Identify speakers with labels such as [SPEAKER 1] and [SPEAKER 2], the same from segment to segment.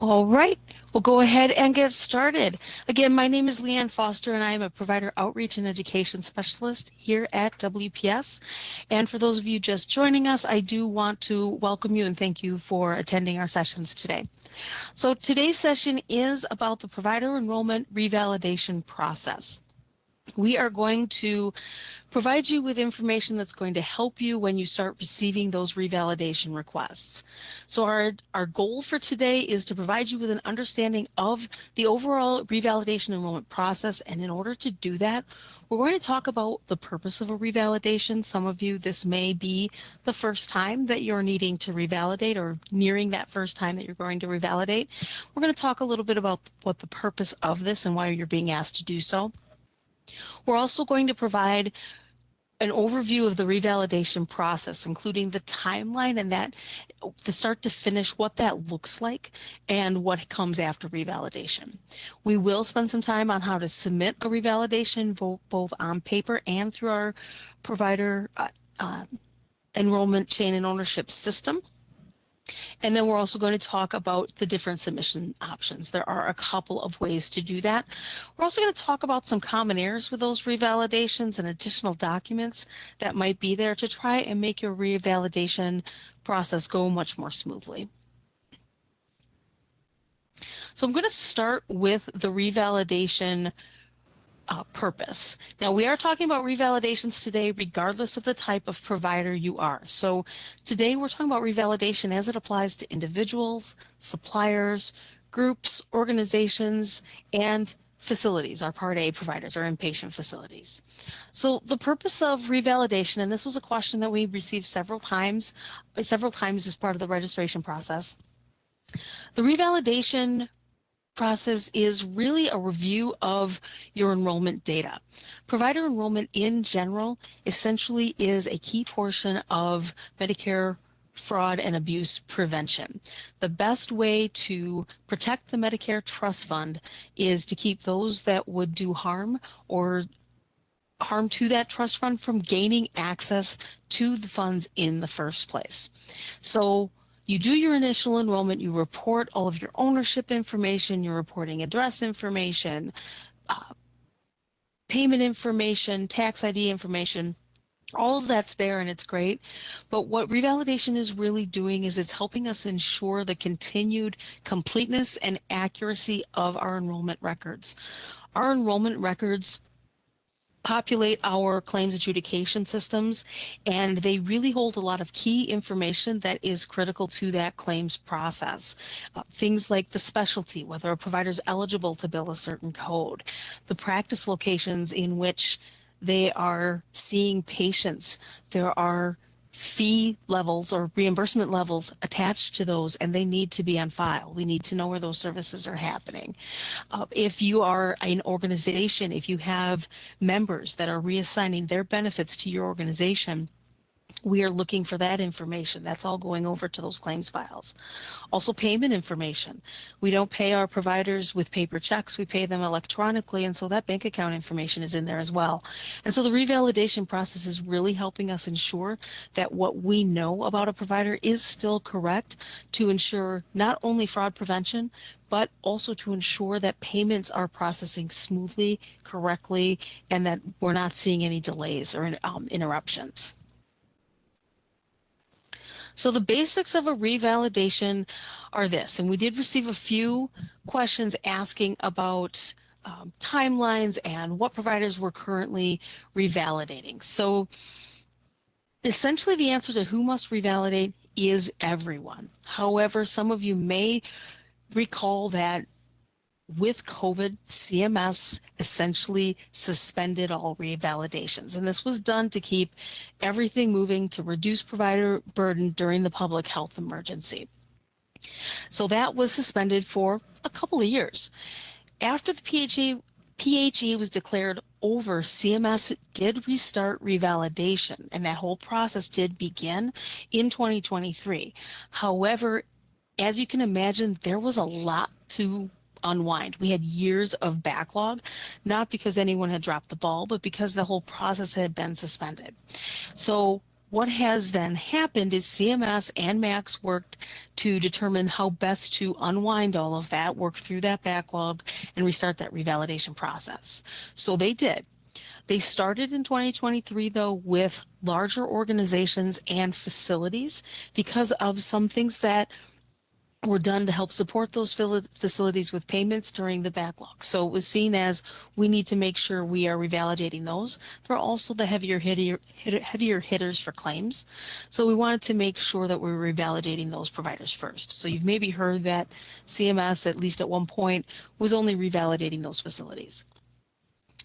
[SPEAKER 1] All right, we'll go ahead and get started. Again, my name is Leanne Foster, and I am a Provider Outreach and Education Specialist here at WPS. And for those of you just joining us, I do want to welcome you and thank you for attending our sessions today. So today's session is about the Provider Enrollment Revalidation Process. We are going to provide you with information that's going to help you when you start receiving those revalidation requests. So our goal for today is to provide you with an understanding of the overall revalidation enrollment process. And in order to do that, we're going to talk about the purpose of a revalidation. Some of you, this may be the first time that you're needing to revalidate or nearing that first time that you're going to revalidate. We're going to talk a little bit about what the purpose of this and why you're being asked to do so. We're also going to provide an overview of the revalidation process, including the timeline and that the start to finish, what that looks like and what comes after revalidation. We will spend some time on how to submit a revalidation both on paper and through our provider enrollment chain and ownership system. And then we're also going to talk about the different submission options. There are a couple of ways to do that. We're also going to talk about some common errors with those revalidations and additional documents that might be there to try and make your revalidation process go much more smoothly. So I'm going to start with the revalidation purpose. Now, we are talking about revalidations today, regardless of the type of provider you are. So today we're talking about revalidation as it applies to individuals, suppliers, groups, organizations, and facilities, our Part A providers, or inpatient facilities. So the purpose of revalidation, and this was a question that we received several times as part of the registration process. The revalidation process is really a review of your enrollment data. Provider enrollment in general essentially is a key portion of Medicare fraud and abuse prevention. The best way to protect the Medicare trust fund is to keep those that would do harm or harm to that trust fund from gaining access to the funds in the first place. So you do your initial enrollment, you report all of your ownership information, you're reporting address information, payment information, tax ID information, all of that's there and it's great. But what revalidation is really doing is it's helping us ensure the continued completeness and accuracy of our enrollment records. Our enrollment records populate our claims adjudication systems, and they really hold a lot of key information that is critical to that claims process. Things like the specialty, whether a provider is eligible to bill a certain code, the practice locations in which they are seeing patients. There are fee levels or reimbursement levels attached to those, and they need to be on file. We need to know where those services are happening. If you are an organization, if you have members that are reassigning their benefits to your organization, we are looking for that information. That's all going over to those claims files. Also, payment information. We don't pay our providers with paper checks. We pay them electronically, and so that bank account information is in there as well. And so the revalidation process is really helping us ensure that what we know about a provider is still correct to ensure not only fraud prevention, but also to ensure that payments are processing smoothly, correctly, and that we're not seeing any delays or interruptions. So the basics of a revalidation are this, and we did receive a few questions asking about timelines and what providers we're currently revalidating. So essentially the answer to who must revalidate is everyone. However, some of you may recall that with COVID, CMS essentially suspended all revalidations, and this was done to keep everything moving to reduce provider burden during the public health emergency. So that was suspended for a couple of years. After the PHE was declared over, CMS did restart revalidation, and that whole process did begin in 2023. However, as you can imagine, there was a lot to unwind. We had years of backlog, not because anyone had dropped the ball, but because the whole process had been suspended. So What has then happened is CMS and MACs worked to determine how best to unwind all of that, work through that backlog, and restart that revalidation process. So they did. They started in 2023, though, with larger organizations and facilities because of some things that were done to help support those facilities with payments during the backlog. So it was seen as we need to make sure we are revalidating those. They're also the heavier hitters for claims. So we wanted to make sure that we were revalidating those providers first. So you've maybe heard that CMS, at least at one point, was only revalidating those facilities.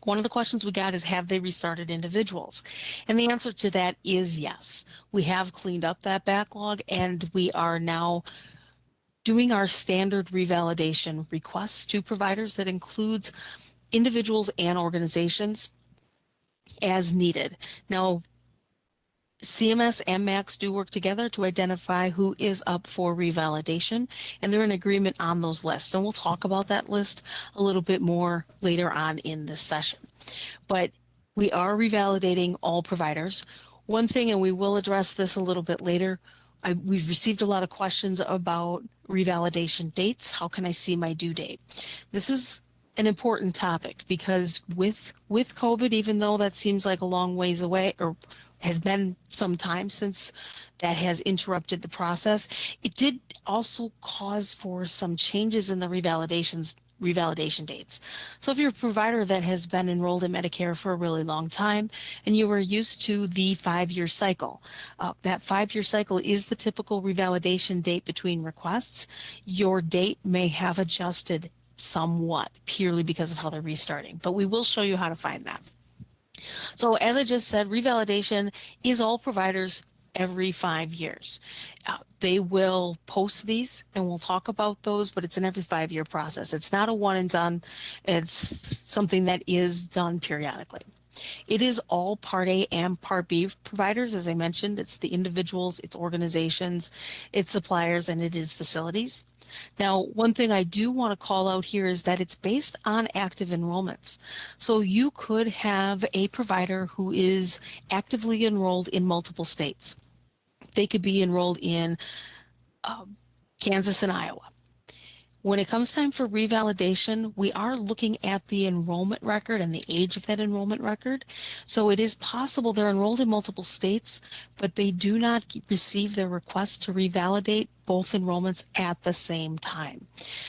[SPEAKER 1] One of the questions we got is, have they restarted individuals? And the answer to that is yes. We have cleaned up that backlog, and we are now doing our standard revalidation requests to providers that includes individuals and organizations as needed. Now, CMS and MACs do work together to identify who is up for revalidation, and they're in agreement on those lists. And we'll talk about that list a little bit more later on in this session. But we are revalidating all providers. One thing, and we will address this a little bit later, we've received a lot of questions about revalidation dates. How can I see my due date? This is an important topic because with COVID, even though that seems like a long ways away, or has been some time since that has interrupted the process, it did also cause for some changes in the revalidation dates. So if you're a provider that has been enrolled in Medicare for a really long time and you were used to the 5-year cycle, that 5-year cycle is the typical revalidation date between requests. Your date may have adjusted somewhat purely because of how they're restarting, but we will show you how to find that. So as I just said, revalidation is all providers every 5 years. They will post these and we'll talk about those, but it's an every 5-year process. It's not a one and done. It's something that is done periodically. It is all Part A and Part B providers. As I mentioned, it's the individuals, it's organizations, it's suppliers, and it is facilities. Now, one thing I do want to call out here is that it's based on active enrollments. So you could have a provider who is actively enrolled in multiple states. They could be enrolled in Kansas and Iowa. When it comes time for revalidation, we are looking at the enrollment record and the age of that enrollment record. So it is possible they're enrolled in multiple states, but they do not receive their request to revalidate both enrollments at the same time.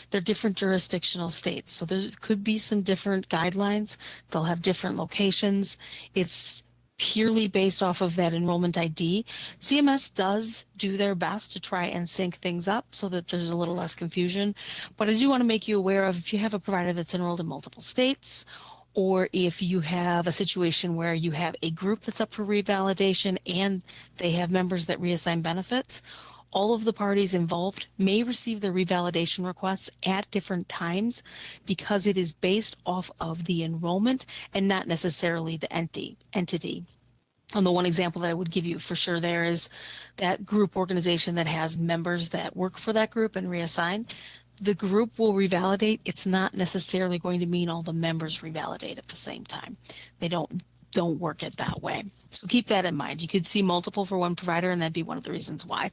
[SPEAKER 1] They're different jurisdictional states, so there could be some different guidelines. They'll have different locations. It's purely based off of that enrollment ID. CMS does do their best to try and sync things up so that there's a little less confusion. But I do want to make you aware of, if you have a provider that's enrolled in multiple states, or if you have a situation where you have a group that's up for revalidation and they have members that reassign benefits, all of the parties involved may receive their revalidation requests at different times because it is based off of the enrollment and not necessarily the entity. And the one example that I would give you for sure there is that group organization that has members that work for that group and reassign. The group will revalidate. It's not necessarily going to mean all the members revalidate at the same time. They don't work it that way. So keep that in mind. You could see multiple for one provider, and that'd be one of the reasons why.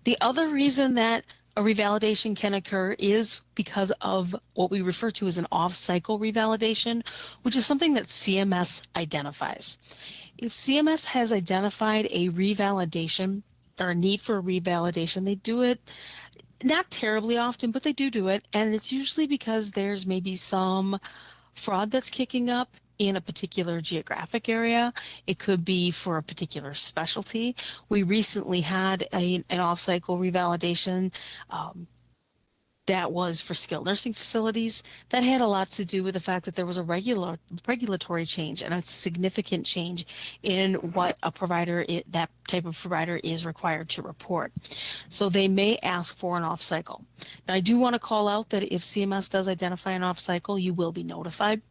[SPEAKER 1] The other reason that a revalidation can occur is because of what we refer to as an off-cycle revalidation, which is something that CMS identifies. If CMS has identified a revalidation or a need for a revalidation, they do it not terribly often, but they do it, and it's usually because there's maybe some fraud that's kicking up in a particular geographic area. It could be for a particular specialty. We recently had an off-cycle revalidation that was for skilled nursing facilities. That had a lot to do with the fact that there was a regulatory change and a significant change in what a provider, that type of provider, is required to report. So they may ask for an off-cycle. Now, I do want to call out that if CMS does identify an off-cycle, you will be notified,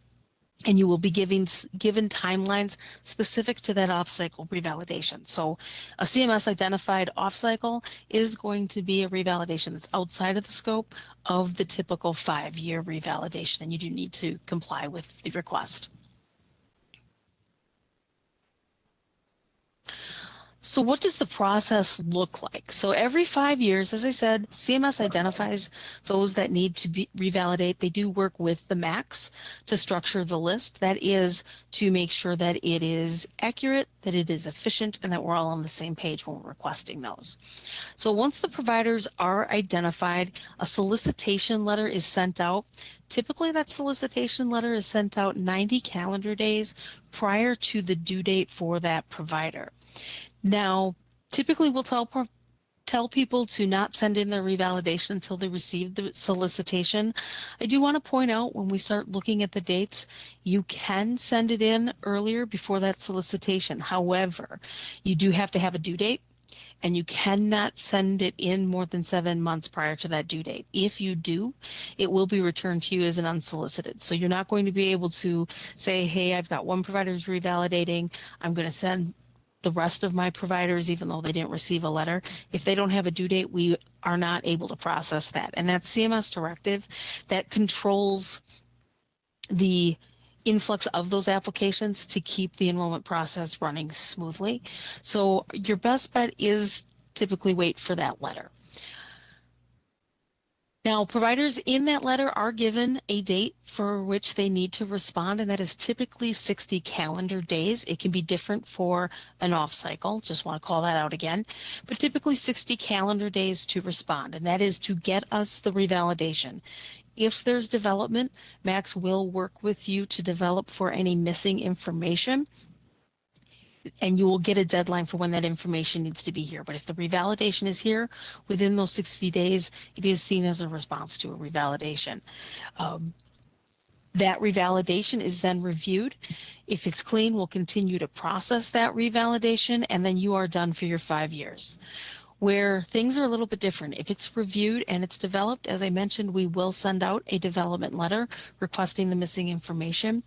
[SPEAKER 1] and you will be given timelines specific to that off-cycle revalidation. So a CMS identified off-cycle is going to be a revalidation that's outside of the scope of the typical 5-year revalidation, and you do need to comply with the request. So what does the process look like? So every 5 years, as I said, CMS identifies those that need to be revalidate. They do work with the MACs to structure the list. That is to make sure that it is accurate, that it is efficient, and that we're all on the same page when we're requesting those. So once the providers are identified, a solicitation letter is sent out. Typically, that solicitation letter is sent out 90 calendar days prior to the due date for that provider. Now, typically we'll tell people to not send in their revalidation until they receive the solicitation. I do want to point out when we start looking at the dates, you can send it in earlier before that solicitation. However, you do have to have a due date, and you cannot send it in more than 7 months prior to that due date. If you do, it will be returned to you as an unsolicited. So you're not going to be able to say, hey, I've got one provider who's revalidating, I'm going to send the rest of my providers, even though they didn't receive a letter. If they don't have a due date, we are not able to process that. And that's CMS directive that controls the influx of those applications to keep the enrollment process running smoothly. So your best bet is typically wait for that letter. Now, providers in that letter are given a date for which they need to respond, and that is typically 60 calendar days. It can be different for an off cycle, just want to call that out again, but typically 60 calendar days to respond, and that is to get us the revalidation. If there's development, MACs will work with you to develop for any missing information, and you will get a deadline for when that information needs to be here. But if the revalidation is here within those 60 days, it is seen as a response to a revalidation. That revalidation is then reviewed. If it's clean, we'll continue to process that revalidation, and then you are done for your 5 years. Where things are a little bit different, if it's reviewed and it's developed, as I mentioned, we will send out a development letter requesting the missing information.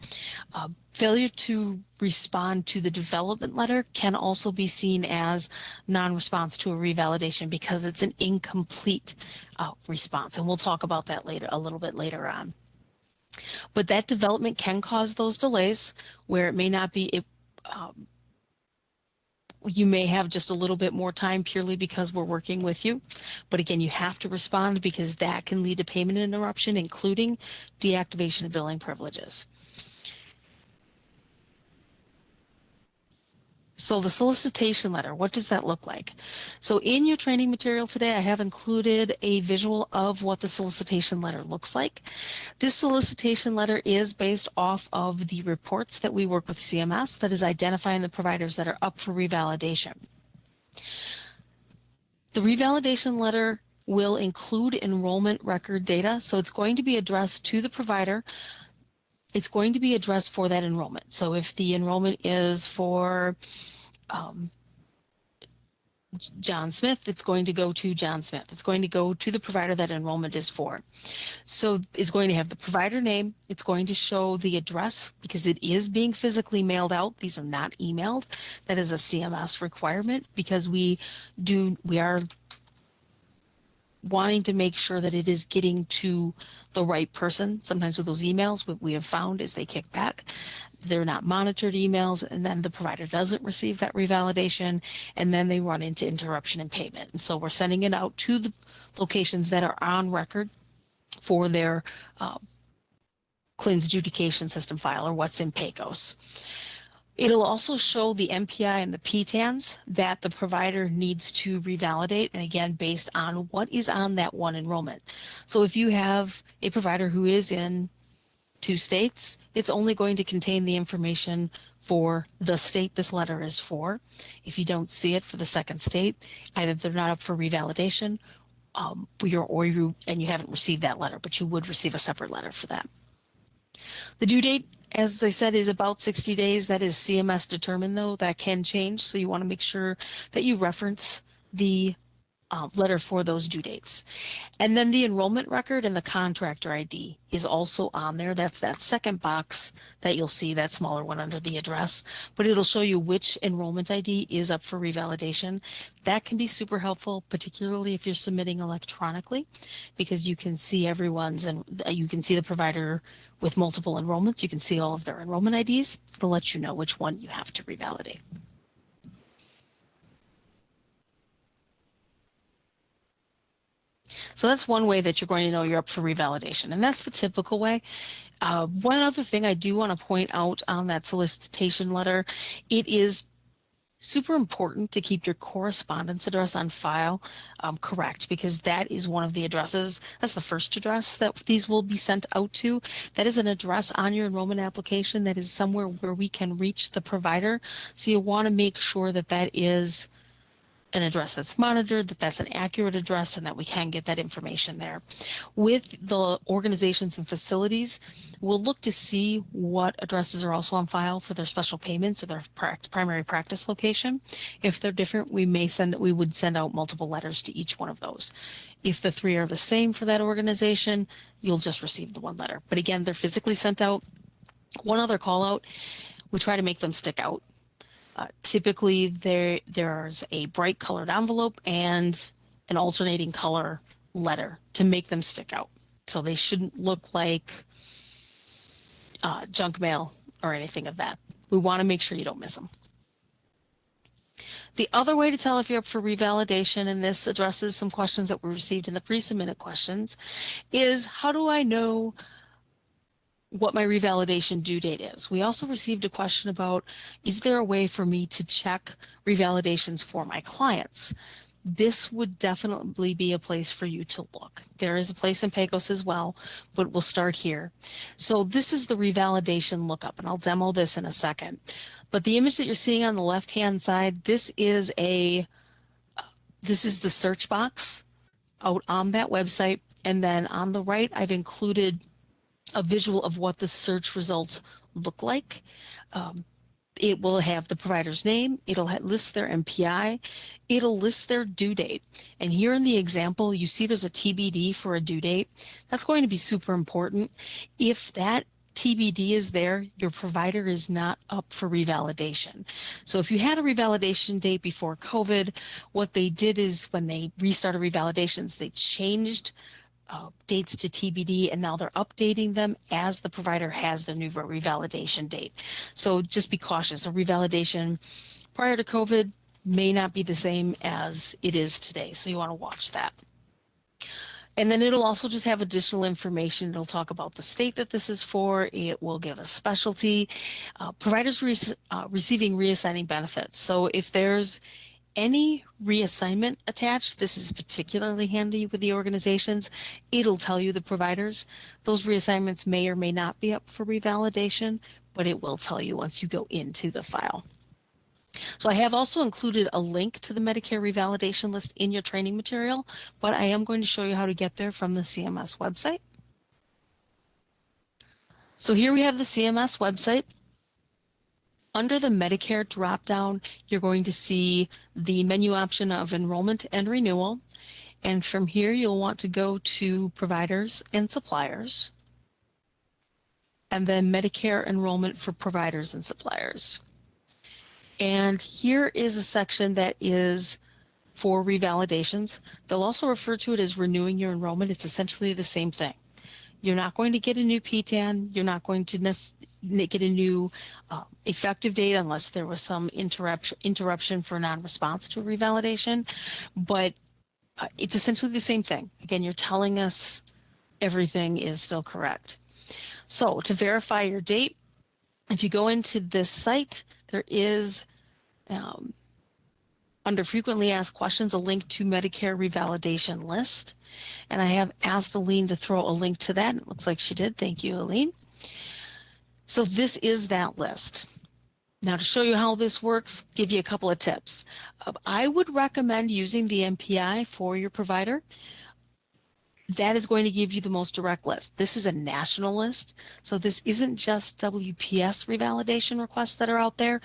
[SPEAKER 1] Failure to respond to the development letter can also be seen as non-response to a revalidation because it's an incomplete response, and we'll talk about that later, a little bit later on. But that development can cause those delays where it may not be, you may have just a little bit more time purely because we're working with you. But again, you have to respond because that can lead to payment interruption, including deactivation of billing privileges. So the solicitation letter, what does that look like? So in your training material today, I have included a visual of what the solicitation letter looks like. This solicitation letter is based off of the reports that we work with CMS that is identifying the providers that are up for revalidation. The revalidation letter will include enrollment record data, so it's going to be addressed to the provider. It's going to be addressed for that enrollment. So if the enrollment is for John Smith, it's going to go to John Smith. It's going to go to the provider that enrollment is for. So it's going to have the provider name. It's going to show the address because it is being physically mailed out. These are not emailed. That is a CMS requirement because we are wanting to make sure that it is getting to the right person. Sometimes with those emails, what we have found is they kick back. They're not monitored emails, and then the provider doesn't receive that revalidation, and then they run into interruption in payment. And so we're sending it out to the locations that are on record for their claims adjudication system file, or what's in PACOS. It'll also show the MPI and the PTANs that the provider needs to revalidate, and again, based on what is on that one enrollment. So if you have a provider who is in 2 states, it's only going to contain the information for the state this letter is for. If you don't see it for the second state, either they're not up for revalidation, and you haven't received that letter, but you would receive a separate letter for that. The due date, as I said, is about 60 days. That is CMS determined, though. That can change, so you want to make sure that you reference the letter for those due dates. And then the enrollment record and the contractor ID is also on there. That's that second box that you'll see, that smaller one under the address, but it'll show you which enrollment ID is up for revalidation. That can be super helpful, particularly if you're submitting electronically, because you can see everyone's, and you can see the provider with multiple enrollments. You can see all of their enrollment IDs. It'll let you know which one you have to revalidate. So that's one way that you're going to know you're up for revalidation, and that's the typical way. One other thing I do want to point out on that solicitation letter, it is super important to keep your correspondence address on file correct, because that is one of the addresses. That's the first address that these will be sent out to. That is an address on your enrollment application that is somewhere where we can reach the provider. So you want to make sure that that is an address that's monitored, that that's an accurate address, and that we can get that information there. With the organizations and facilities, we'll look to see what addresses are also on file for their special payments or their primary practice location. If they're different, we would send out multiple letters to each one of those. If the three are the same for that organization, you'll just receive the one letter. But again, they're physically sent out. One other call out, we try to make them stick out. Typically, there's a bright colored envelope and an alternating color letter to make them stick out. So they shouldn't look like junk mail or anything of that. We want to make sure you don't miss them. The other way to tell if you're up for revalidation, and this addresses some questions that were received in the pre-submitted questions, is how do I know what my revalidation due date is? We also received a question about, is there a way for me to check revalidations for my clients? This would definitely be a place for you to look. There is a place in PACOS as well, but we'll start here. So this is the Revalidation Lookup, and I'll demo this in a second. But the image that you're seeing on the left-hand side, this is the search box out on that website. And then on the right, I've included a visual of what the search results look like. It will have the provider's name, it'll list their MPI, it'll list their due date. And here in the example, you see there's a TBD for a due date. That's going to be super important. If that TBD is there, your provider is not up for revalidation. So if you had a revalidation date before COVID, what they did is when they restarted revalidations, they changed dates to TBD, and now they're updating them as the provider has their new revalidation date. So just be cautious. A revalidation prior to COVID may not be the same as it is today, so you want to watch that. And then it'll also just have additional information. It'll talk about the state that this is for. It will give a specialty. Providers receiving reassigning benefits. So if there's any reassignment attached, this is particularly handy with the organizations. It'll tell you the providers. Those reassignments may or may not be up for revalidation, but it will tell you once you go into the file. So I have also included a link to the Medicare revalidation list in your training material, but I am going to show you how to get there from the CMS website. So here we have the CMS website. Under the Medicare dropdown, you're going to see the menu option of enrollment and renewal. And from here, you'll want to go to providers and suppliers, and then Medicare enrollment for providers and suppliers. And here is a section that is for revalidations. They'll also refer to it as renewing your enrollment. It's essentially the same thing. You're not going to get a new PTAN. You're not going to get a new effective date unless there was some interruption for non-response to a revalidation. But it's essentially the same thing. Again, you're telling us everything is still correct. So to verify your date, if you go into this site, there is under frequently asked questions, a link to Medicare revalidation list. And I have asked Aline to throw a link to that. It looks like she did. Thank you, Aline. So this is that list. Now to show you how this works, give you a couple of tips. I would recommend using the MPI for your provider. That is going to give you the most direct list. This is a national list, so this isn't just WPS revalidation requests that are out there.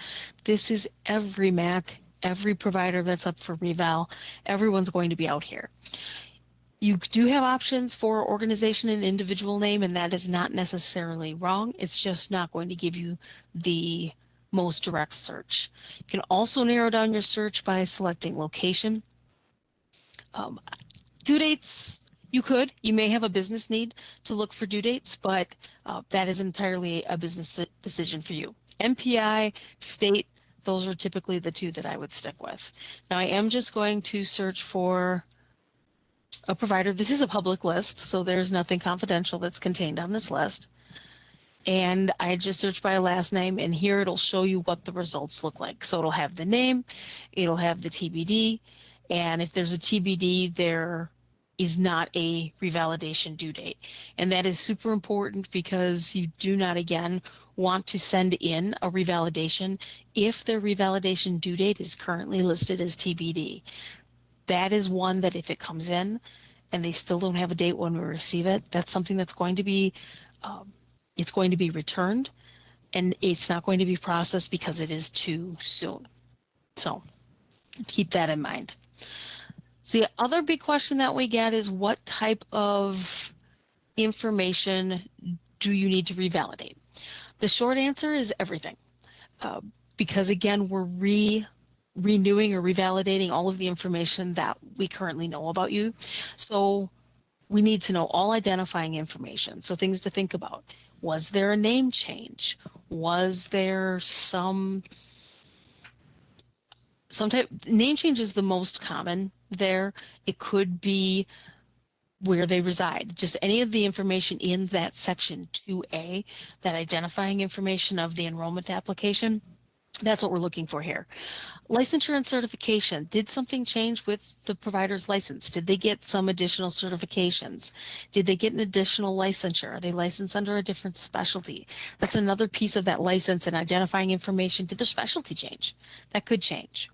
[SPEAKER 1] This is every MAC, every provider that's up for reval. Everyone's going to be out here. You do have options for organization and individual name, and that is not necessarily wrong. It's just not going to give you the most direct search. You can also narrow down your search by selecting location. Due dates, you may have a business need to look for due dates, but that is entirely a business decision for you. MPI, state, those are typically the two that I would stick with. Now I am just going to search for a provider. This is a public list, so there's nothing confidential that's contained on this list. And I just searched by a last name, and here it'll show you what the results look like. So it'll have the name, it'll have the TBD, and if there's a TBD, there is not a revalidation due date. And that is super important because you do not, again, want to send in a revalidation if their revalidation due date is currently listed as TBD. That is one that if it comes in and they still don't have a date when we receive it, that's something that's going to be it's going to be returned, and it's not going to be processed because it is too soon. So keep that in mind. So the other big question that we get is, what type of information do you need to revalidate? The short answer is everything, because again, we're renewing or revalidating all of the information that we currently know about you. So we need to know all identifying information. So things to think about. Was there a name change? Was there some type, name change is the most common there. It could be where they reside. Just any of the information in that section 2A, that identifying information of the enrollment application. That's what we're looking for here. Licensure and certification. Did something change with the provider's license? Did they get some additional certifications? Did they get an additional licensure? Are they licensed under a different specialty? That's another piece of that license and identifying information. Did their specialty change? That could change.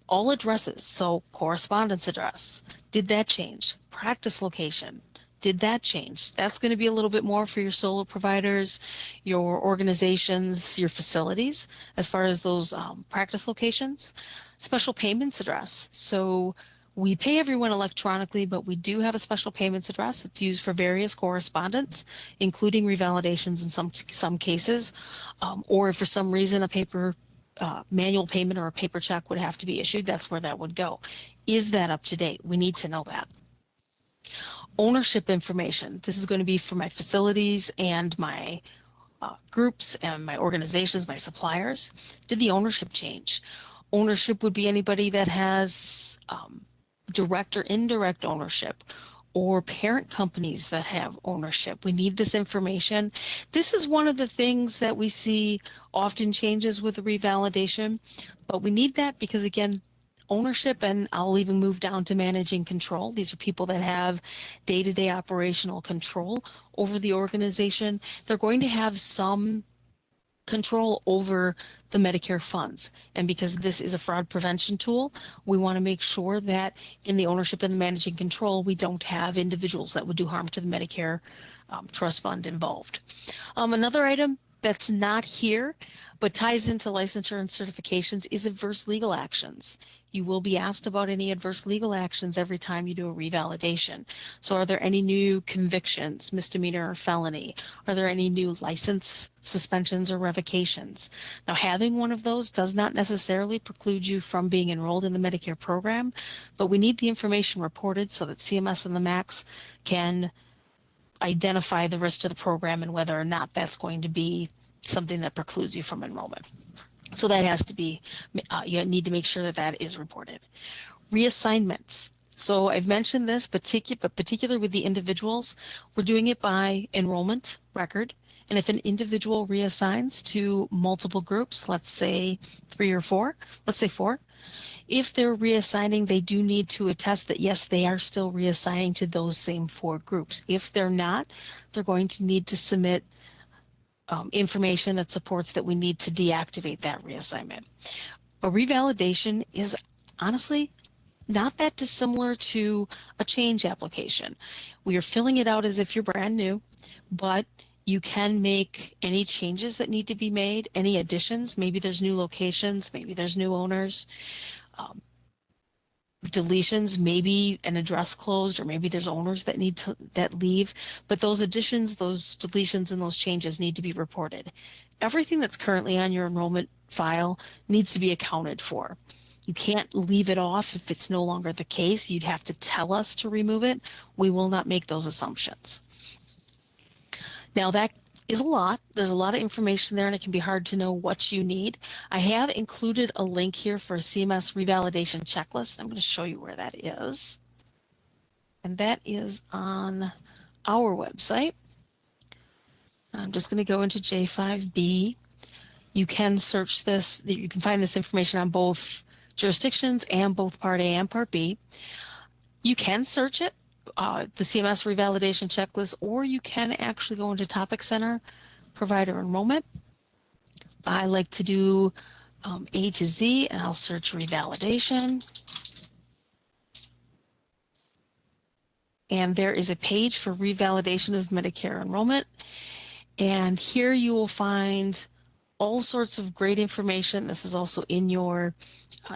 [SPEAKER 1] All addresses, so correspondence address. Did that change? Practice location. Did that change? That's going to be a little bit more for your solo providers, your organizations, your facilities, as far as those practice locations. Special payments address. So we pay everyone electronically, but we do have a special payments address that's used for various correspondence, including revalidations in some cases, or if for some reason a paper manual payment or a paper check would have to be issued, that's where that would go. Is that up to date? We need to know that. Ownership information. This is going to be for my facilities and my groups and my organizations, my suppliers. Did the ownership change? Ownership would be anybody that has direct or indirect ownership, or parent companies that have ownership. We need this information. This is one of the things that we see often changes with the revalidation, but we need that because, again, ownership, and I'll even move down to managing control. These are people that have day-to-day operational control over the organization. They're going to have some control over the Medicare funds. And because this is a fraud prevention tool, we want to make sure that in the ownership and the managing control, we don't have individuals that would do harm to the Medicare trust fund involved. Another item that's not here, but ties into licensure and certifications, is adverse legal actions. You will be asked about any adverse legal actions every time you do a revalidation. So are there any new convictions, misdemeanor or felony? Are there any new license suspensions or revocations? Now, having one of those does not necessarily preclude you from being enrolled in the Medicare program, but we need the information reported so that CMS and the MACs can identify the risk to the program and whether or not that's going to be something that precludes you from enrollment. So that has to be, you need to make sure that that is reported. Reassignments. So I've mentioned this, particular with the individuals, we're doing it by enrollment record. And if an individual reassigns to multiple groups, let's say 3 or 4, let's say 4, if they're reassigning, they do need to attest that, yes, they are still reassigning to those same 4 groups. If they're not, they're going to need to submit information that supports that we need to deactivate that reassignment. A revalidation is honestly not that dissimilar to a change application. We are filling it out as if you're brand new, but you can make any changes that need to be made, any additions. Maybe there's new locations, maybe there's new owners, deletions, maybe an address closed, or maybe there's owners that that leave. But those additions, those deletions, and those changes need to be reported. Everything that's currently on your enrollment file needs to be accounted for. You can't leave it off if it's no longer the case. You'd have to tell us to remove it. We will not make those assumptions. Now that is a lot. There's a lot of information there, and it can be hard to know what you need. I have included a link here for a CMS revalidation checklist. I'm going to show you where that is. and that is on our website. I'm just going to go into J5B. You can search this, you can find this information on both jurisdictions and both Part A and Part B. You can search it, the CMS revalidation checklist, or you can actually go into Topic Center, Provider Enrollment. I like to do A to Z, and I'll search revalidation. And there is a page for revalidation of Medicare enrollment. And here you will find all sorts of great information. This is also in your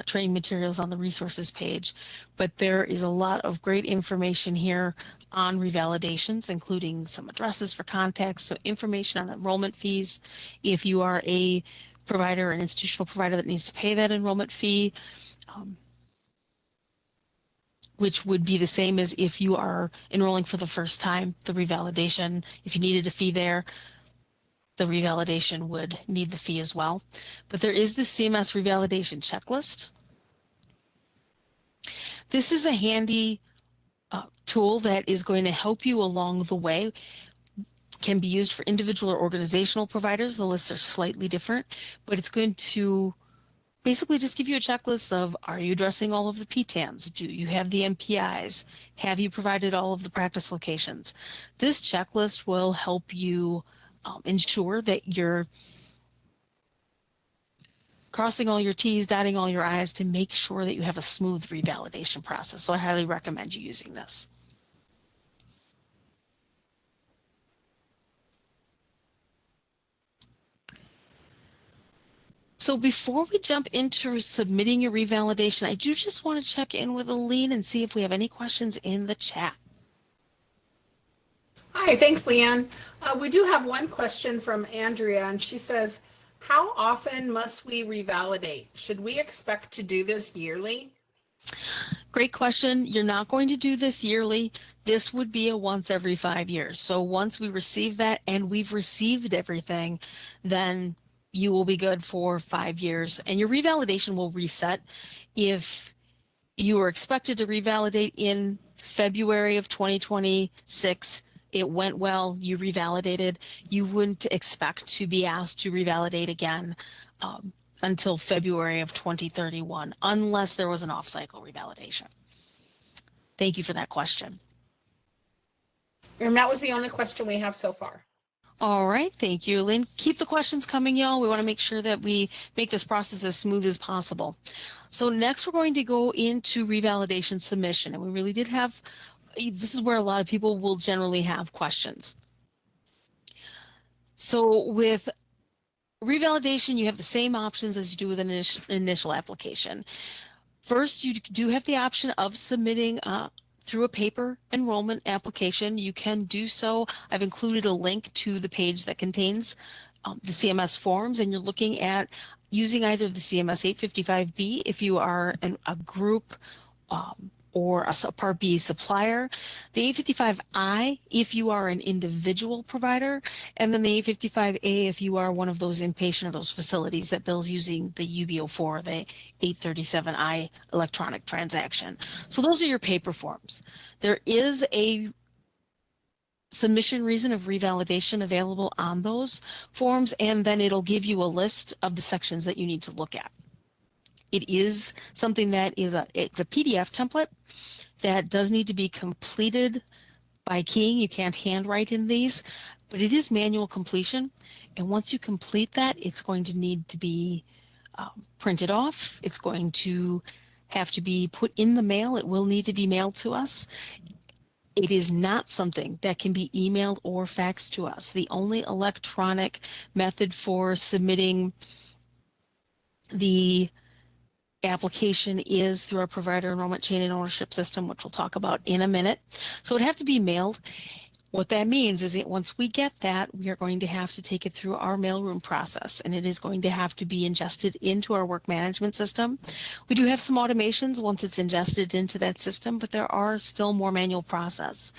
[SPEAKER 1] training materials on the resources page, but there is a lot of great information here on revalidations, including some addresses for contacts, so information on enrollment fees. If you are a provider, an institutional provider that needs to pay that enrollment fee, which would be the same as if you are enrolling for the first time, the revalidation, if you needed a fee there, the revalidation would need the fee as well. But there is the CMS revalidation checklist. This is a handy tool that is going to help you along the way. Can be used for individual or organizational providers. The lists are slightly different, but it's going to basically just give you a checklist of, are you addressing all of the PTANs? Do you have the MPIs? Have you provided all of the practice locations? This checklist will help you ensure that you're crossing all your T's, dotting all your I's to make sure that you have a smooth revalidation process. So I highly recommend you using this. So before we jump into submitting your revalidation, I do just want to check in with Aline and see if we have any questions in the chat.
[SPEAKER 2] Hi, thanks, Leanne. We do have one question from Andrea, and she says, how often must we revalidate? Should we expect to do this yearly?
[SPEAKER 1] Great question. You're not going to do this yearly. This would be a once every 5 years. So once we receive that and we've received everything, then you will be good for 5 years, and your revalidation will reset. If you were expected to revalidate in February of 2026, it went well, you revalidated, you wouldn't expect to be asked to revalidate again until February of 2031, unless there was an off-cycle revalidation. Thank you for that question.
[SPEAKER 2] And that was the only question we have so far.
[SPEAKER 1] All right, thank you, Lynn. Keep the questions coming, y'all. We want to make sure that we make this process as smooth as possible. So next we're going to go into revalidation submission, and we really did have, this is where a lot of people will generally have questions. So with revalidation, you have the same options as you do with an initial application. First, you do have the option of submitting through a paper enrollment application. You can do so. I've included a link to the page that contains the CMS forms, and you're looking at using either the CMS 855B if you are a group or a Part B supplier, the 855I if you are an individual provider, and then the 855A if you are one of those inpatient or those facilities that bills using the UB04, the 837I electronic transaction. So those are your paper forms. There is a submission reason of revalidation available on those forms, and then it'll give you a list of the sections that you need to look at. It is something that is it's a PDF template that does need to be completed by keying. You can't handwrite in these, but it is manual completion. And once you complete that, it's going to need to be printed off. It's going to have to be put in the mail. It will need to be mailed to us. It is not something that can be emailed or faxed to us. The only electronic method for submitting the application is through our provider enrollment chain and ownership system, which we'll talk about in a minute. So it'd have to be mailed. What that means is that once we get that, we are going to have to take it through our mailroom process, and it is going to have to be ingested into our work management system. We do have some automations once it's ingested into that system, but there are still more manual process.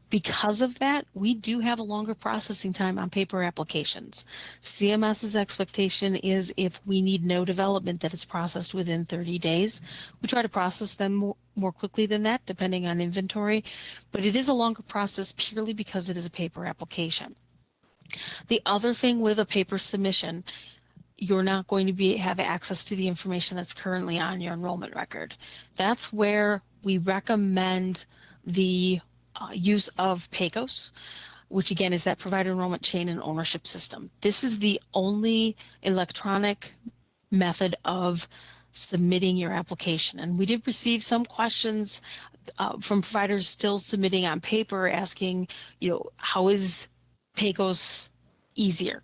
[SPEAKER 1] Because of that, we do have a longer processing time on paper applications. CMS's expectation is if we need no development that is processed within 30 days, we try to process them more quickly than that, depending on inventory, but it is a longer process purely because it is a paper application. The other thing with a paper submission, you're not going to have access to the information that's currently on your enrollment record. That's where we recommend the use of PACOS, which again is that provider enrollment chain and ownership system. This is the only electronic method of submitting your application. And we did receive some questions from providers still submitting on paper asking, how is PACOS easier?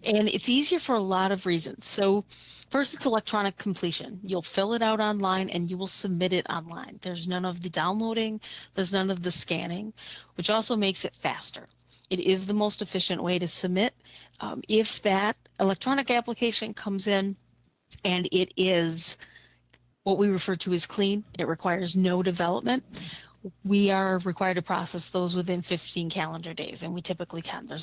[SPEAKER 1] And it's easier for a lot of reasons. So first, it's electronic completion. You'll fill it out online and you will submit it online. There's none of the downloading, there's none of the scanning, which also makes it faster. It is the most efficient way to submit. If that electronic application comes in and it is what we refer to as clean, it requires no development, we are required to process those within 15 calendar days, and we typically can. Can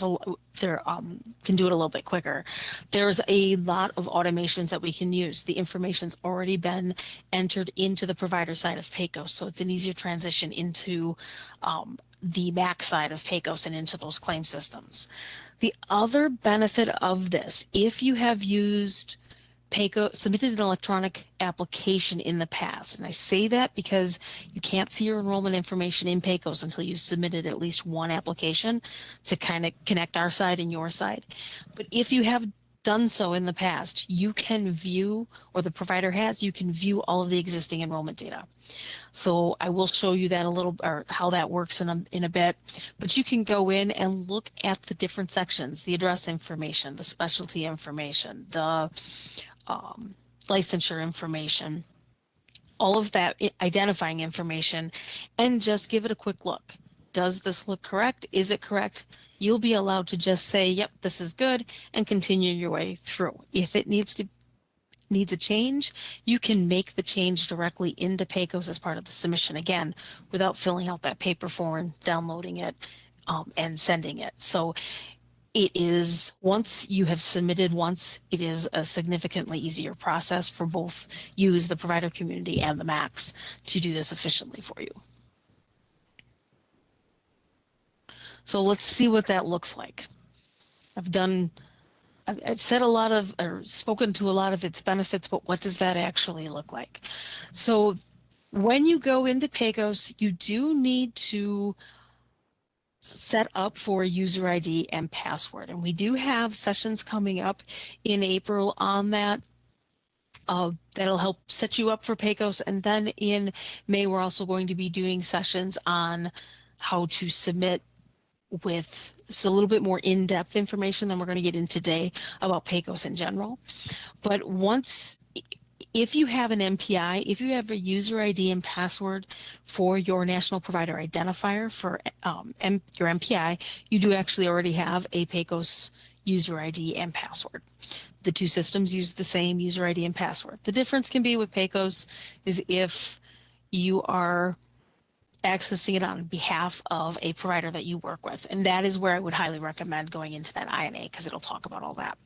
[SPEAKER 1] do it a little bit quicker. There's a lot of automations that we can use. The information's already been entered into the provider side of PACOS, so it's an easier transition into the MAC side of PACOS and into those claim systems. The other benefit of this, if you have used PACOS, submitted an electronic application in the past. And I say that because you can't see your enrollment information in PACOS until you've submitted at least one application to kind of connect our side and your side. But if you have done so in the past, you can view, or the provider has, you can view all of the existing enrollment data. So I will show you that or how that works in a bit, but you can go in and look at the different sections, the address information, the specialty information, the licensure information, all of that identifying information, and just give it a quick look. Does this look correct? Is it correct? You'll be allowed to just say, yep, this is good, and continue your way through. If it needs a change, you can make the change directly into PACOS as part of the submission, again, without filling out that paper form, downloading it, and sending it. So it is, once you have submitted once, it is a significantly easier process for both you as the provider community and the MACs to do this efficiently for you. So let's see what that looks like. I've said a lot of, or spoken to a lot of its benefits, but what does that actually look like? So when you go into PACOS, you do need to set up for user ID and password. And we do have sessions coming up in April on that. That'll help set you up for PACOS. And then in May, we're also going to be doing sessions on how to submit with a little bit more in-depth information than we're going to get in today about PACOS in general. But if you have an MPI, if you have a user ID and password for your National Provider Identifier for your MPI, you do actually already have a PACOS user ID and password. The two systems use the same user ID and password. The difference can be with PACOS is if you are accessing it on behalf of a provider that you work with. And that is where I would highly recommend going into that INA, because it'll talk about all that.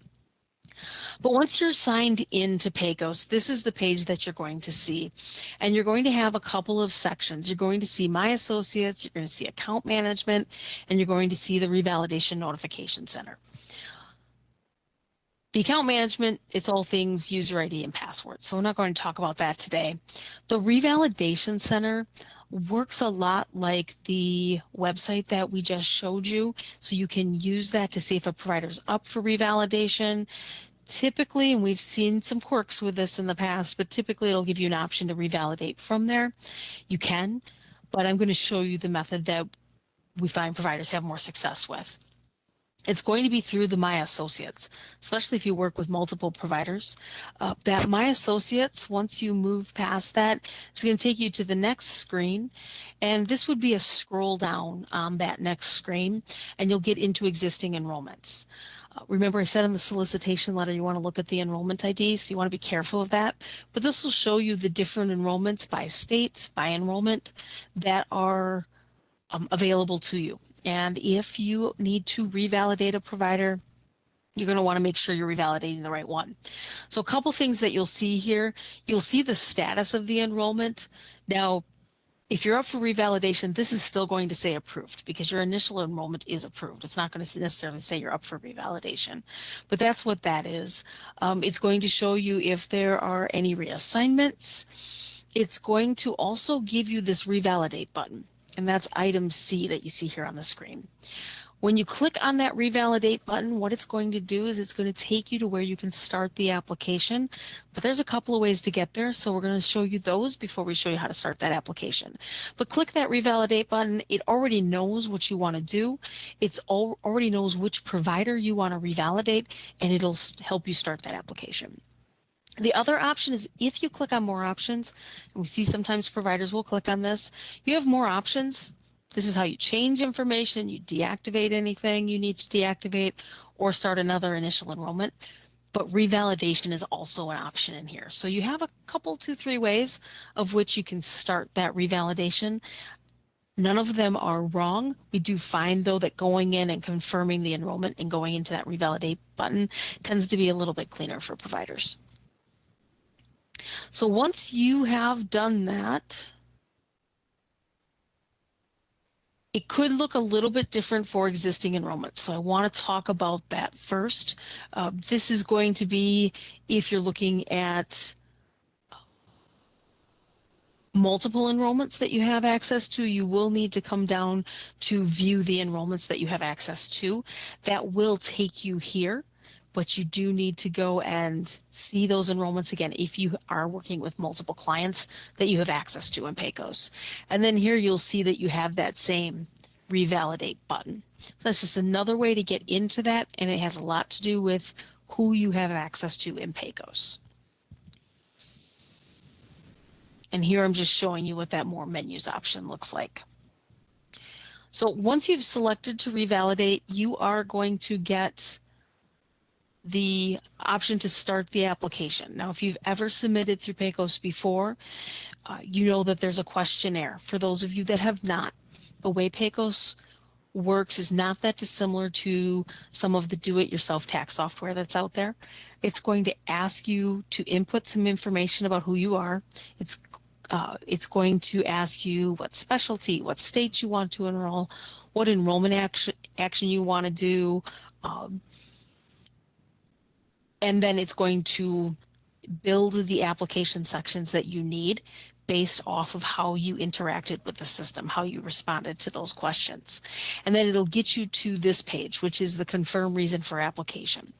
[SPEAKER 1] But once you're signed into PACOS, this is the page that you're going to see. And you're going to have a couple of sections. You're going to see My Associates, you're going to see Account Management, and you're going to see the Revalidation Notification Center. The account management, it's all things user ID and password. So we're not going to talk about that today. The Revalidation Center works a lot like the website that we just showed you. So you can use that to see if a provider's up for revalidation. Typically, and we've seen some quirks with this in the past, but typically it'll give you an option to revalidate from there. You can, but I'm going to show you the method that we find providers have more success with. It's going to be through the My Associates, especially if you work with multiple providers. That My Associates, once you move past that, it's going to take you to the next screen. And this would be a scroll down on that next screen, and you'll get into existing enrollments. Remember, I said in the solicitation letter, you want to look at the enrollment ID, so you want to be careful of that. But this will show you the different enrollments by state, by enrollment, that are available to you. And if you need to revalidate a provider, you're going to want to make sure you're revalidating the right one. So a couple things that you'll see here. You'll see the status of the enrollment. Now, If you're up for revalidation, this is still going to say approved because your initial enrollment is approved. It's not going to necessarily say you're up for revalidation, but that's what that is. It's going to show you if there are any reassignments. It's going to also give you this revalidate button, and that's item C that you see here on the screen. When you click on that revalidate button, what it's going to do is it's going to take you to where you can start the application, but there's a couple of ways to get there, so we're going to show you those before we show you how to start that application. But click that revalidate button. It already knows what you want to do. It already knows which provider you want to revalidate, and it'll help you start that application. The other option is if you click on more options, and we see sometimes providers will click on this, you have more options. This is how you change information, you deactivate anything you need to deactivate, or start another initial enrollment. But revalidation is also an option in here. So you have a couple, 2-3 ways of which you can start that revalidation. None of them are wrong. We do find, though, that going in and confirming the enrollment and going into that revalidate button tends to be a little bit cleaner for providers. So once you have done that, it could look a little bit different for existing enrollments. So I want to talk about that first. This is going to be if you're looking at multiple enrollments that you have access to, you will need to come down to view the enrollments that you have access to. That will take you here, but you do need to go and see those enrollments again if you are working with multiple clients that you have access to in PACOS. And then here you'll see that you have that same revalidate button. So that's just another way to get into that, and it has a lot to do with who you have access to in PACOS. And here I'm just showing you what that more menus option looks like. So once you've selected to revalidate, you are going to get the option to start the application. Now, if you've ever submitted through PACOS before, you know that there's a questionnaire. For those of you that have not, the way PACOS works is not that dissimilar to some of the do-it-yourself tax software that's out there. It's going to ask you to input some information about who you are. It's going to ask you what specialty, what state you want to enroll, what enrollment action you want to do, and then it's going to build the application sections that you need based off of how you interacted with the system, how you responded to those questions. And then it'll get you to this page, which is the confirm reason for application.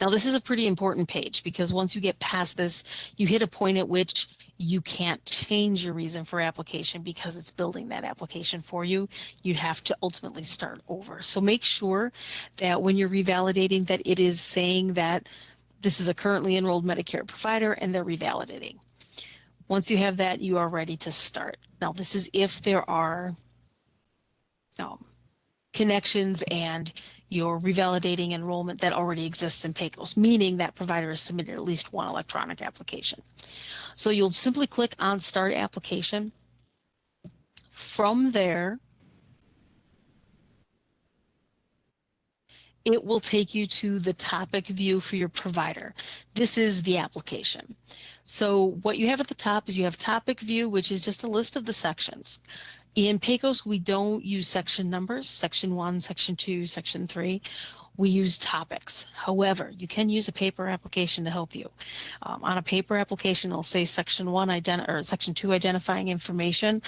[SPEAKER 1] Now, this is a pretty important page because once you get past this, you hit a point at which you can't change your reason for application because it's building that application for you. You'd have to ultimately start over. So make sure that when you're revalidating that it is saying that this is a currently enrolled Medicare provider and they're revalidating. Once you have that, you are ready to start. Now, this is if there are connections and you're revalidating enrollment that already exists in PACOS, meaning that provider has submitted at least one electronic application. So you'll simply click on Start Application. From there, it will take you to the topic view for your provider. This is the application. So what you have at the top is you have topic view, which is just a list of the sections. In PACOS, we don't use section numbers, section 1, section 2, section 3. We use topics. However, you can use a paper application to help you. On a paper application, it'll say section 1 or section 2 identifying information.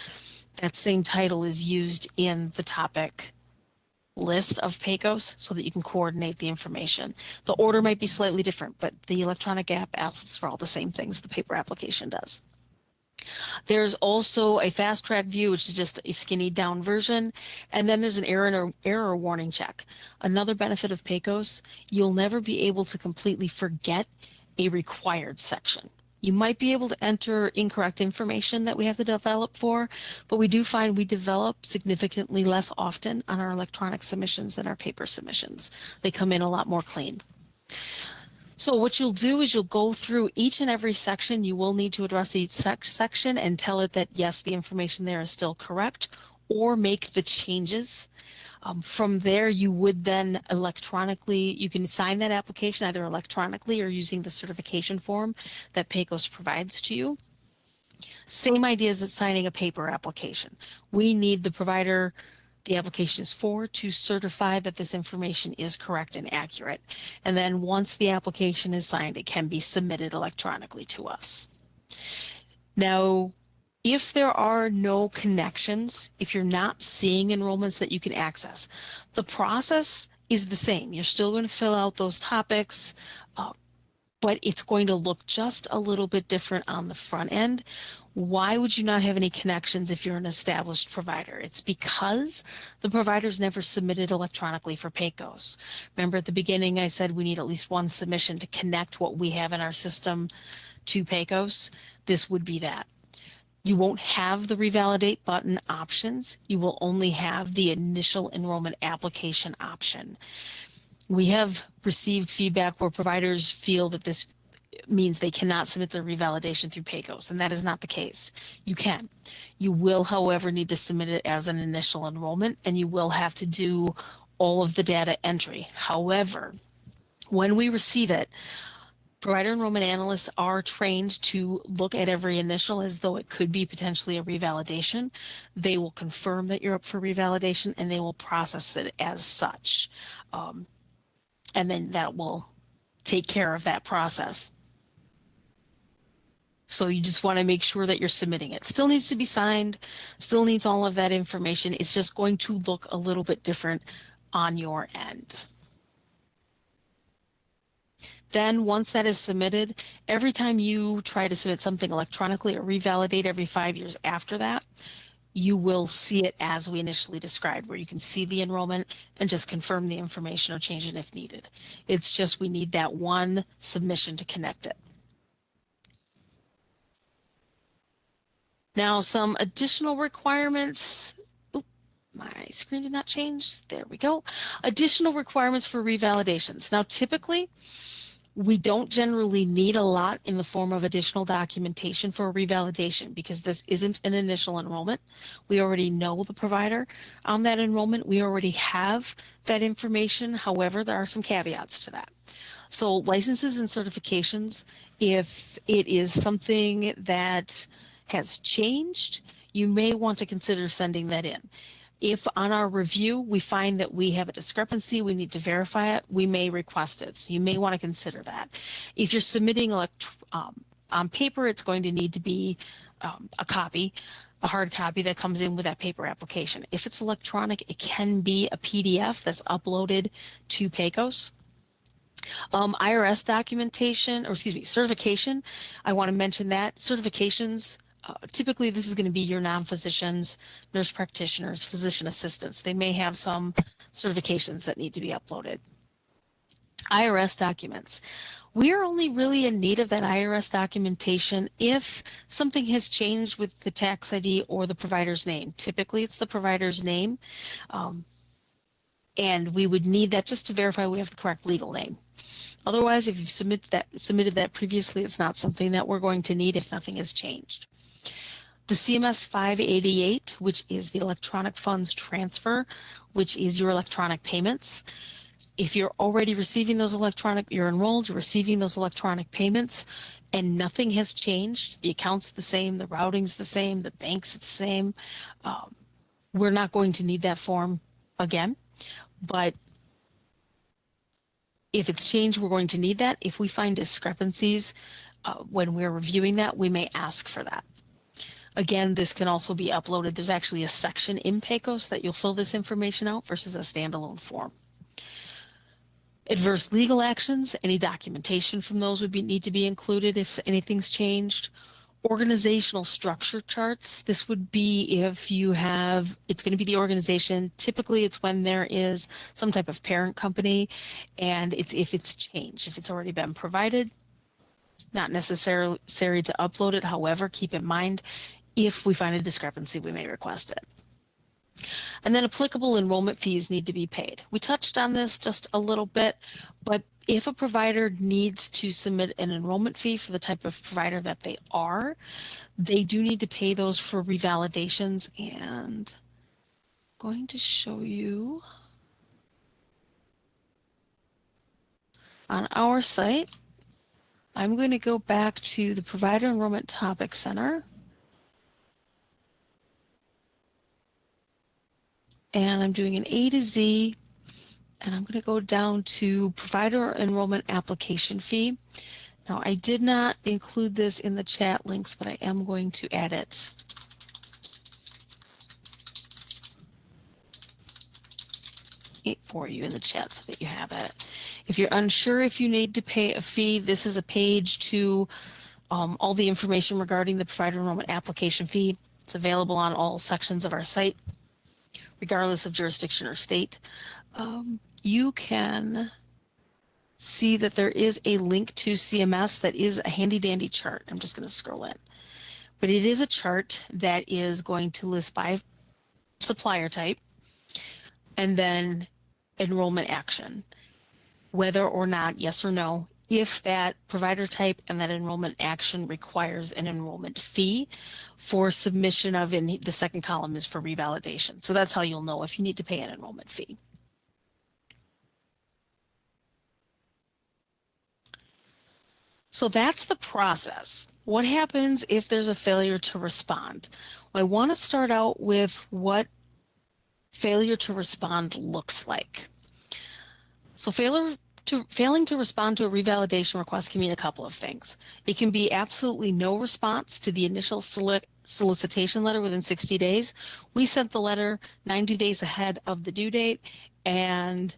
[SPEAKER 1] That same title is used in the topic list of PACOS so that you can coordinate the information. The order might be slightly different, but the electronic app asks for all the same things the paper application does. There's also a fast track view, which is just a skinny down version, and then there's an error warning check. Another benefit of PACOS, you'll never be able to completely forget a required section. You might be able to enter incorrect information that we have to develop for, but we do find we develop significantly less often on our electronic submissions than our paper submissions. They come in a lot more clean. So what you'll do is you'll go through each and every section. You will need to address each section and tell it that, yes, the information there is still correct, or make the changes. From there, you would then electronically, you can sign that application either electronically or using the certification form that PACOS provides to you. Same idea as signing a paper application. We need the provider the application is for to certify that this information is correct and accurate. And then once the application is signed, it can be submitted electronically to us. Now, if there are no connections, if you're not seeing enrollments that you can access, the process is the same. You're still going to fill out those topics, but it's going to look just a little bit different on the front end. Why would you not have any connections if you're an established provider? It's because the provider's never submitted electronically for PAYCOs. Remember at the beginning I said we need at least one submission to connect what we have in our system to PAYCOs? This would be that. You won't have the Revalidate button options. You will only have the initial enrollment application option. We have received feedback where providers feel that this means they cannot submit their revalidation through PAYCOs, and that is not the case. You can. You will, however, need to submit it as an initial enrollment, and you will have to do all of the data entry. However, when we receive it, provider enrollment analysts are trained to look at every initial as though it could be potentially a revalidation. They will confirm that you're up for revalidation, and they will process it as such. And then that will take care of that process. So you just want to make sure that you're submitting it. Still needs to be signed, still needs all of that information. It's just going to look a little bit different on your end. Then once that is submitted, every time you try to submit something electronically or revalidate every 5 years after that, you will see it as we initially described, where you can see the enrollment and just confirm the information or change it if needed. It's just we need that one submission to connect it. Now, some additional requirements. Oop, my screen did not change. There we go. Additional requirements for revalidations. Now, typically, we don't generally need a lot in the form of additional documentation for a revalidation because this isn't an initial enrollment. We already know the provider on that enrollment. We already have that information. However, there are some caveats to that. So licenses and certifications, if it is something that has changed, you may want to consider sending that in. If on our review we find that we have a discrepancy, we need to verify it, we may request it. So you may want to consider that. If you're submitting on paper, it's going to need to be a copy, a hard copy that comes in with that paper application. If it's electronic, it can be a PDF that's uploaded to PAYCOs. IRS documentation, or excuse me, certification, I want to mention that. Certifications, typically this is going to be your non-physicians, nurse practitioners, physician assistants. They may have some certifications that need to be uploaded. IRS documents. We are only really in need of that IRS documentation if something has changed with the tax ID or the provider's name. Typically it's the provider's name, and we would need that just to verify we have the correct legal name. Otherwise, if you've submitted that previously, it's not something that we're going to need if nothing has changed. The CMS 588, which is the electronic funds transfer, which is your electronic payments. If you're already receiving those you're enrolled, you're receiving those electronic payments, and nothing has changed, the account's the same, the routing's the same, the bank's the same, we're not going to need that form again. But if it's changed, we're going to need that. If we find discrepancies when we're reviewing that, we may ask for that. Again, this can also be uploaded. There's actually a section in PAYCOS that you'll fill this information out versus a standalone form. Adverse legal actions, any documentation from those would need to be included if anything's changed. Organizational structure charts, this would be if you have, it's going to be the organization. Typically it's when there is some type of parent company, and it's if it's changed, if it's already been provided, not necessarily to upload it. However, keep in mind, if we find a discrepancy, we may request it. And then applicable enrollment fees need to be paid. We touched on this just a little bit, but if a provider needs to submit an enrollment fee for the type of provider that they are, they do need to pay those for revalidations. And I'm going to show you on our site. I'm going to go back to the Provider Enrollment Topic Center. and I'm doing an A to Z, and I'm going to go down to provider enrollment application fee. Now, I did not include this in the chat links, but I am going to add it. For you in the chat so that you have it. If you're unsure if you need to pay a fee, this is a page to all the information regarding the provider enrollment application fee. It's available on all sections of our site, regardless of jurisdiction or state. You can see that there is a link to CMS that is a handy dandy chart. I'm just going to scroll in. But it is a chart that is going to list by supplier type and then enrollment action, whether or not, yes or no, if that provider type and that enrollment action requires an enrollment fee for submission of, in the second column is for revalidation. So that's how you'll know if you need to pay an enrollment fee. So that's the process. What happens if there's a failure to respond? Well, I want to start out with what failure to respond looks like. So failing to respond to a revalidation request can mean a couple of things. It can be absolutely no response to the initial solicitation letter within 60 days. We sent the letter 90 days ahead of the due date, and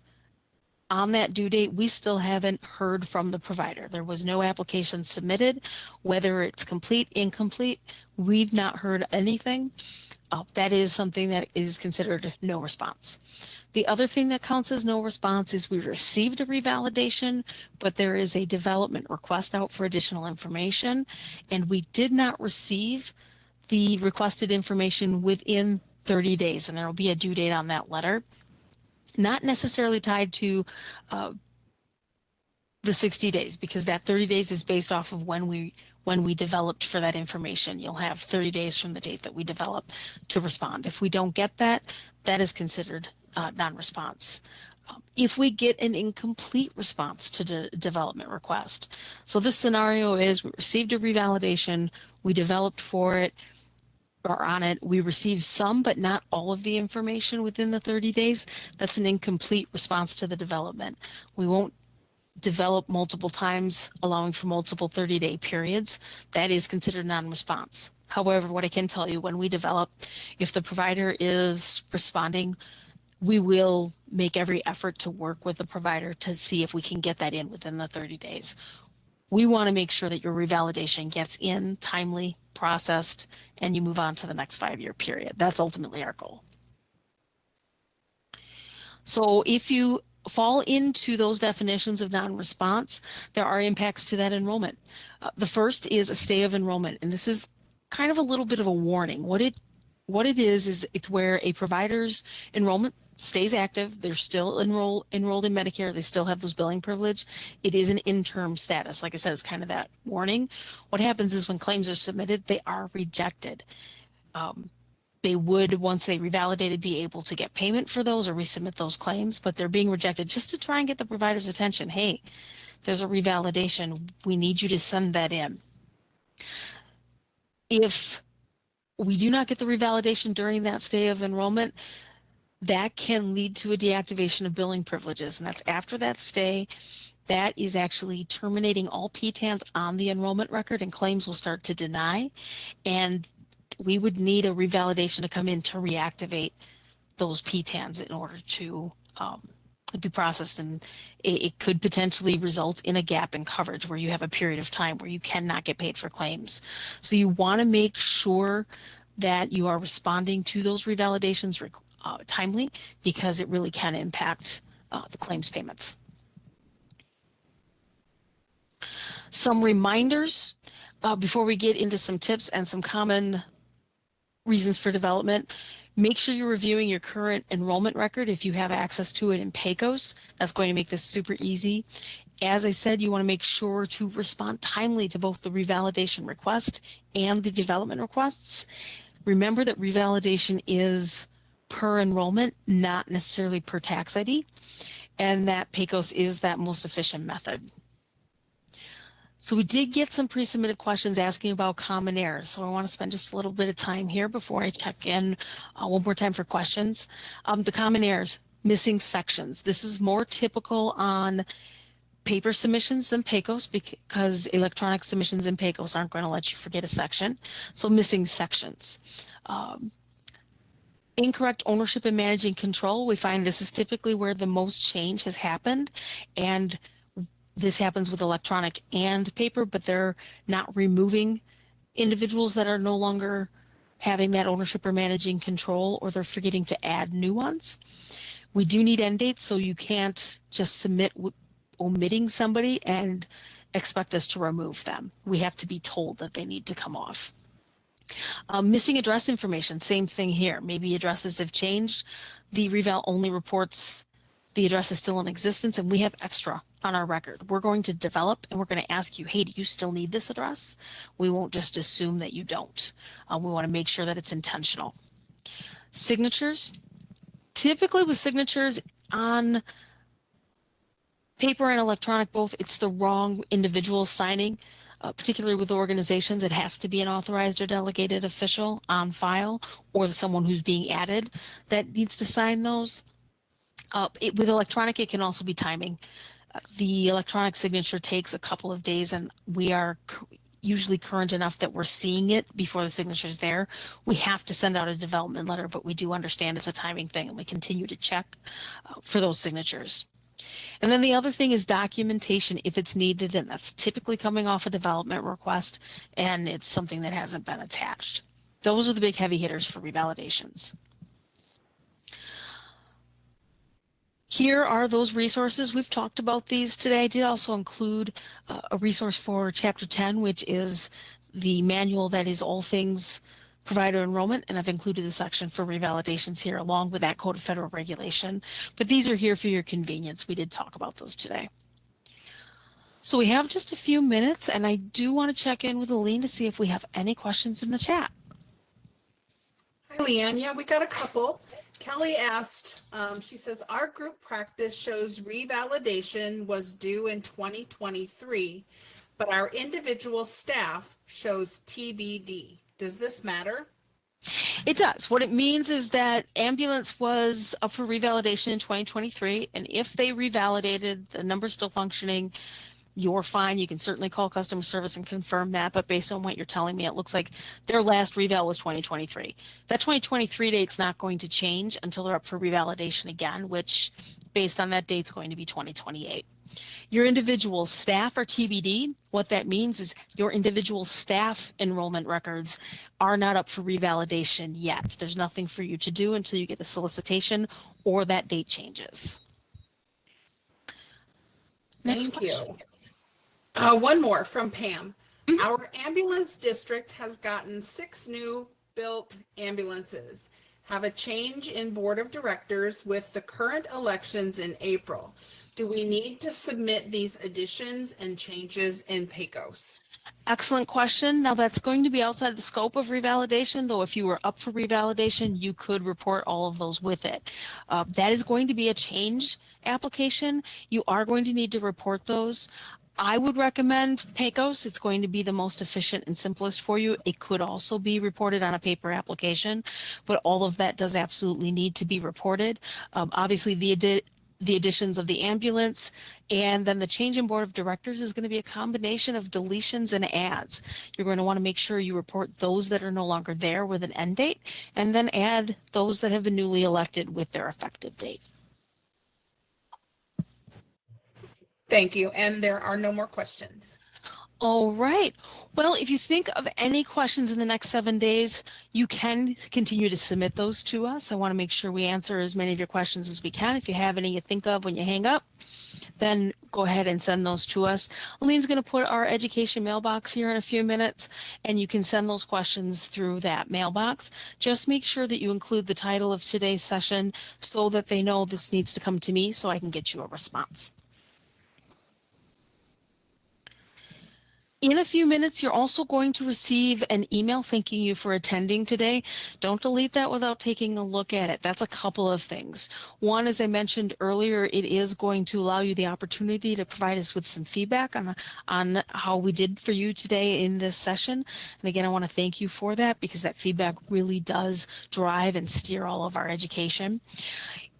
[SPEAKER 1] on that due date, we still haven't heard from the provider. There was no application submitted, whether it's complete, incomplete, we've not heard anything. That is something that is considered no response. The other thing that counts as no response is we received a revalidation, but there is a development request out for additional information, and we did not receive the requested information within 30 days, and there will be a due date on that letter. Not necessarily tied to the 60 days, because that 30 days is based off of when we developed for that information. You'll have 30 days from the date that we develop to respond. If we don't get that, that is considered non-response. If we get an incomplete response to the development request. So this scenario is we received a revalidation, we developed for it, or on it, we received some but not all of the information within the 30 days. That's an incomplete response to the development. We won't develop multiple times, allowing for multiple 30-day periods. That is considered non-response. However, what I can tell you, when we develop, if the provider is responding, we will make every effort to work with the provider to see if we can get that in within the 30 days. We want to make sure that your revalidation gets in timely, processed, and you move on to the next 5-year period. That's ultimately our goal. So if you fall into those definitions of non-response, there are impacts to that enrollment. The first is a stay of enrollment, and this is kind of a little bit of a warning. What it is it's where a provider's enrollment stays active. They're still enrolled in Medicare. They still have those billing privilege. It is an interim status. Like I said, it's kind of that warning. What happens is when claims are submitted, they are rejected. They would, once they revalidated, be able to get payment for those or resubmit those claims, but they're being rejected just to try and get the provider's attention. Hey, there's a revalidation. We need you to send that in. If we do not get the revalidation during that stay of enrollment, that can lead to a deactivation of billing privileges, and that's after that stay. That is actually terminating all PTANs on the enrollment record, and claims will start to deny, and we would need a revalidation to come in to reactivate those PTANs in order to be processed, and it could potentially result in a gap in coverage where you have a period of time where you cannot get paid for claims. So you want to make sure that you are responding to those revalidations timely, because it really can impact the claims payments. Some reminders before we get into some tips and some common reasons for development. Make sure you're reviewing your current enrollment record if you have access to it in PACOS. That's going to make this super easy. As I said, you want to make sure to respond timely to both the revalidation request and the development requests. Remember that revalidation is per enrollment, not necessarily per tax ID, and that PACOS is that most efficient method. So we did get some pre-submitted questions asking about common errors. So I want to spend just a little bit of time here before I check in one more time for questions. The common errors, missing sections. This is more typical on paper submissions than PACOS because electronic submissions in PACOS aren't going to let you forget a section. So missing sections. Incorrect ownership and managing control. We find this is typically where the most change has happened, and this happens with electronic and paper, but they're not removing individuals that are no longer having that ownership or managing control, or they're forgetting to add new ones. We do need end dates, so you can't just submit omitting somebody and expect us to remove them. We have to be told that they need to come off. Missing address information, same thing here. Maybe addresses have changed. The reval only reports the address is still in existence and we have extra on our record. We're going to develop and we're going to ask you, hey, do you still need this address? We won't just assume that you don't. We want to make sure that it's intentional. Signatures. Typically with signatures on paper and electronic both, it's the wrong individual signing. Particularly with organizations, it has to be an authorized or delegated official on file or someone who's being added that needs to sign those. With electronic, it can also be timing. The electronic signature takes a couple of days and we are usually current enough that we're seeing it before the signature's there. We have to send out a development letter, but we do understand it's a timing thing and we continue to check for those signatures. And then the other thing is documentation if it's needed, and that's typically coming off a development request and it's something that hasn't been attached. Those are the big heavy hitters for revalidations. Here are those resources. We've talked about these today. I did also include a resource for Chapter 10, which is the manual that is all things provider enrollment, and I've included the section for revalidations here along with that Code of Federal Regulation. But these are here for your convenience. We did talk about those today. So we have just a few minutes, and I do want to check in with Aline to see if we have any questions in the chat.
[SPEAKER 2] Hi, Leanne. Yeah, we got a couple. Kelly asked, she says, our group practice shows revalidation was due in 2023, but our individual staff shows TBD. Does this matter?
[SPEAKER 1] It does. What it means is that ambulance was up for revalidation in 2023, and if they revalidated, the number's still functioning, you're fine. You can certainly call customer service and confirm that, but based on what you're telling me, it looks like their last reval was 2023. That 2023 date's not going to change until they're up for revalidation again, which based on that date's going to be 2028. Your individual staff are TBD. What that means is your individual staff enrollment records are not up for revalidation yet. There's nothing for you to do until you get a solicitation or that date changes.
[SPEAKER 2] Thank you. One more from Pam. Our ambulance district has gotten 6 new built ambulances. Have a change in board of directors with the current elections in April. Do we need to submit these additions and changes in PACOS?
[SPEAKER 1] Excellent question. Now that's going to be outside the scope of revalidation, though if you were up for revalidation, you could report all of those with it. That is going to be a change application. You are going to need to report those. I would recommend PACOS. It's going to be the most efficient and simplest for you. It could also be reported on a paper application, but all of that does absolutely need to be reported. Obviously, the additions of the ambulance, and then the change in board of directors is going to be a combination of deletions and adds. You're going to want to make sure you report those that are no longer there with an end date, and then add those that have been newly elected with their effective date.
[SPEAKER 2] Thank you. And there are no more questions.
[SPEAKER 1] All right. Well, if you think of any questions in the next 7 days, you can continue to submit those to us. I want to make sure we answer as many of your questions as we can. If you have any you think of when you hang up, then go ahead and send those to us. Aline's going to put our education mailbox here in a few minutes, and you can send those questions through that mailbox. Just make sure that you include the title of today's session so that they know this needs to come to me so I can get you a response. In a few minutes, you're also going to receive an email thanking you for attending today. Don't delete that without taking a look at it. That's a couple of things. One, as I mentioned earlier, it is going to allow you the opportunity to provide us with some feedback on how we did for you today in this session. And again, I want to thank you for that because that feedback really does drive and steer all of our education.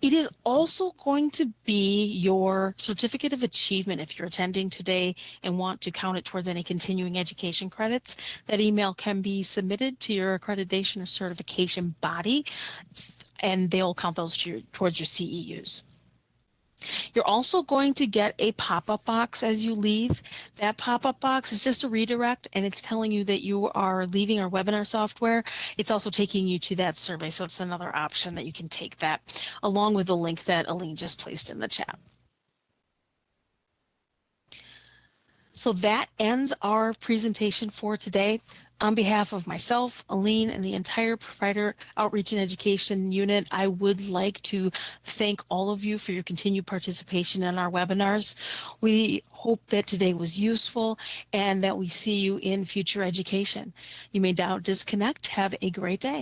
[SPEAKER 1] It is also going to be your certificate of achievement if you're attending today and want to count it towards any continuing education credits. That email can be submitted to your accreditation or certification body, and they'll count those towards your CEUs. You're also going to get a pop-up box as you leave. That pop-up box is just a redirect, and it's telling you that you are leaving our webinar software. It's also taking you to that survey, so it's another option that you can take that, along with the link that Aline just placed in the chat. So that ends our presentation for today. On behalf of myself, Aline, and the entire Provider Outreach and Education unit, I would like to thank all of you for your continued participation in our webinars. We hope that today was useful and that we see you in future education. You may now disconnect. Have a great day.